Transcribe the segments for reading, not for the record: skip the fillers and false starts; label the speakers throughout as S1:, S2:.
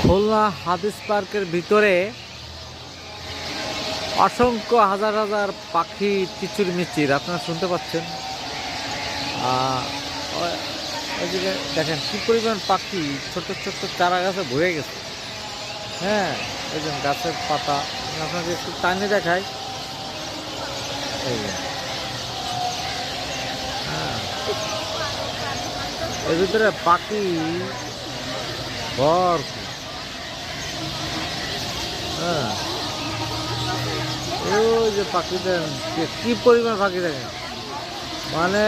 S1: খুলনা হাদিস পার্কের ভিতরে অসংখ্য হাজার হাজার পাখি কিচিরমিচির আপনারা শুনতে পাচ্ছেন। ওইদিকে দেখেন কি পরিমাণ পাখি, ছোট ছোট চারা গাছে ভরে গেছে। হ্যাঁ, এই যে গাছের পাতা আপনাকে একটু টানে দেখাই। এই যে হ্যাঁ, এর ভিতরে পাখি ভরপুর। হ্যাঁ, ওই যে পাখিদের কি পরিমাণ পাখি দেখেন, মানে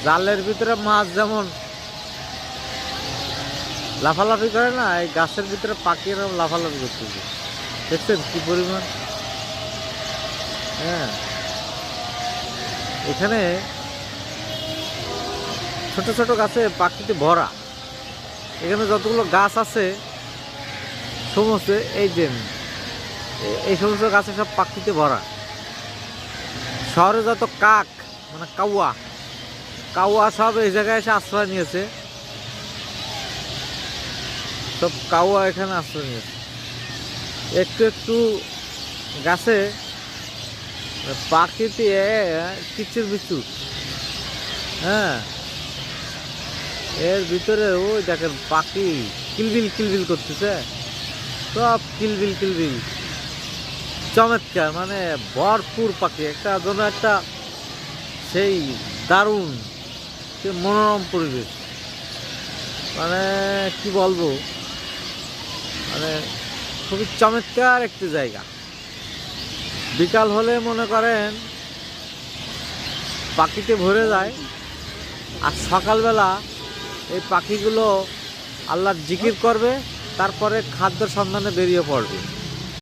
S1: জালের ভিতরে মাছ যেমন লাফালাফি করে না, এই গাছের ভিতরে পাখি এরকম লাফালাফি করতেছে। দেখছেন কি পরিমাণ। হ্যাঁ, এখানে ছোট ছোট গাছে পাখিতে ভরা। এখানে যতগুলো গাছ আছে সমস্ত এই সমস্ত গাছে সব পাখিতে ভরা। শহরে যত কাক মানে কাউয়া সব এই জায়গায় এসে আশ্রয় নিয়েছে। সব কাউয়া এখানে আশ্রয় নিয়েছে। একটু একটু গাছে পাখিতে কিচির বিচুর। হ্যাঁ, এর ভিতরে ওই দেখেন পাখি কিলবিল কিলবিল করতেছে, সব কিলবিল কিলবিল। চমৎকার, মানে ভরপুর পাখি, একটা যেন একটা সেই দারুণ সে মনোরম পরিবেশ। মানে কি বলবো, মানে খুবই চমৎকার একটি জায়গা। বিকাল হলে মনে করেন পাখিতে ভরে যায়, আর সকালবেলা এই পাখিগুলো আল্লাহর জিকির করবে, তারপরে খাদ্যের সন্ধানে বেরিয়ে পড়বে।